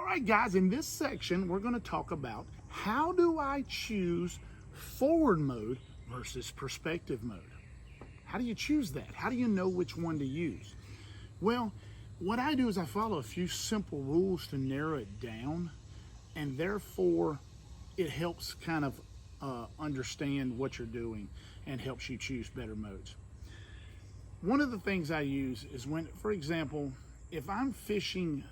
right, guys, in this section, we're going to talk about how do I choose forward mode versus perspective mode. How do you choose that? How do you know which one to use? Well, what I do is I follow a few simple rules to narrow it down, and therefore it helps kind of understand what you're doing and helps you choose better modes. One of the things I use is when, for example, if I'm fishing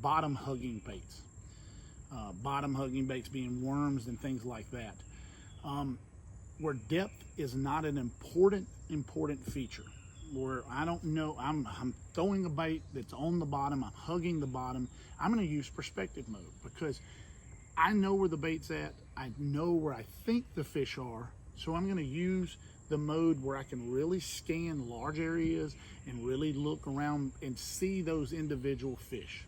bottom hugging baits being worms and things like that, where depth is not an important feature, where I don't know, I'm throwing a bait that's on the bottom, I'm hugging the bottom, I'm going to use perspective mode because I know where the bait's at, I know where I think the fish are, so I'm going to use the mode where I can really scan large areas and really look around and see those individual fish.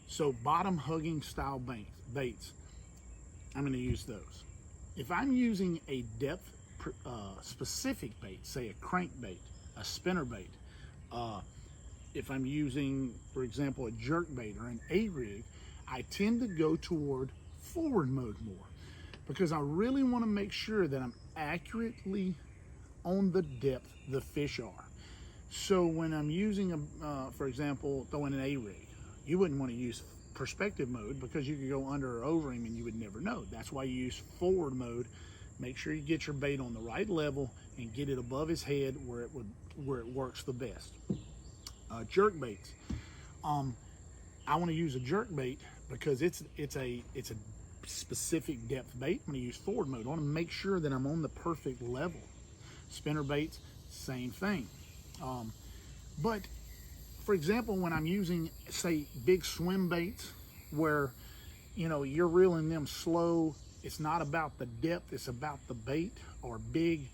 So bottom hugging style baits, I'm going to use those. If I'm using a depth specific bait, say a crankbait, a spinner bait, if I'm using, for example, a jerk bait or an A-rig, I tend to go toward forward mode more because I really want to make sure that I'm accurately on the depth the fish are. So when I'm using for example, throwing an A-rig, you wouldn't want to use perspective mode because you could go under or over him and you would never know. That's why you use forward mode. Make sure you get your bait on the right level and get it above his head where it works the best. Jerk baits. I want to use a jerk bait because it's a specific depth bait. I'm going to use forward mode. I want to make sure that I'm on the perfect level. Spinner baits, same thing. But for example, when I'm using, say, big swim baits where, you know, you're reeling them slow, it's not about the depth, it's about the bait, or big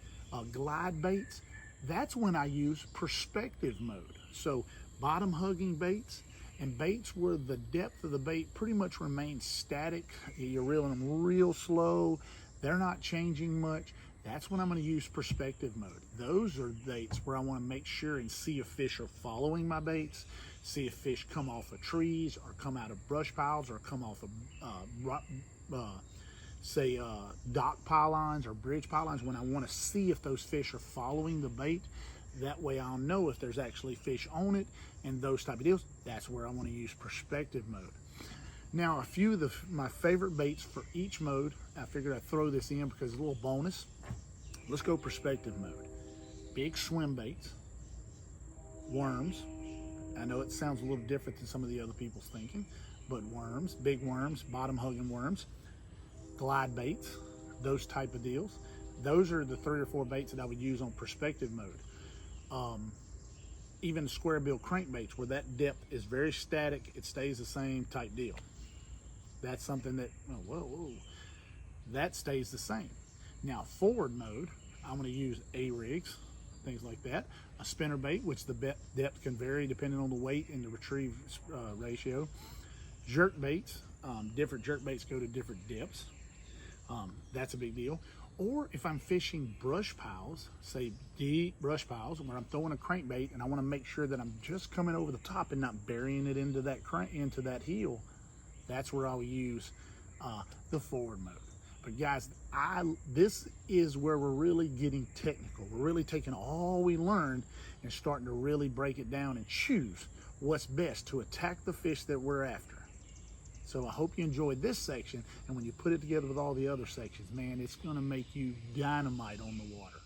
glide baits, that's when I use perspective mode. So bottom hugging baits and baits where the depth of the bait pretty much remains static, you're reeling them real slow, they're not changing much, that's when I'm going to use perspective mode. Those are baits where I want to make sure and see if fish are following my baits, see if fish come off of trees or come out of brush piles or come off of dock pylons or bridge pylons. When I want to see if those fish are following the bait, that way I'll know if there's actually fish on it and those type of deals. That's where I want to use perspective mode. Now, a few of my favorite baits for each mode, I figured I'd throw this in because it's a little bonus. Let's go perspective mode. Big swim baits, worms. I know it sounds a little different than some of the other people's thinking, but worms, big worms, bottom hugging worms, glide baits, those type of deals. Those are the 3 or 4 baits that I would use on perspective mode. Even square bill crankbaits where that depth is very static, it stays the same type deal. That's something that, whoa, that stays the same. Now forward mode, I'm going to use A-rigs, things like that. A spinner bait, which the depth can vary depending on the weight and the retrieve ratio. Jerk baits, different jerk baits go to different depths. That's a big deal. Or if I'm fishing brush piles, say deep brush piles, where I'm throwing a crankbait and I want to make sure that I'm just coming over the top and not burying it into that heel, that's where I'll use the forward mode. But guys, this is where we're really getting technical. We're really taking all we learned and starting to really break it down and choose what's best to attack the fish that we're after. So I hope you enjoyed this section, and when you put it together with all the other sections, man, it's gonna make you dynamite on the water.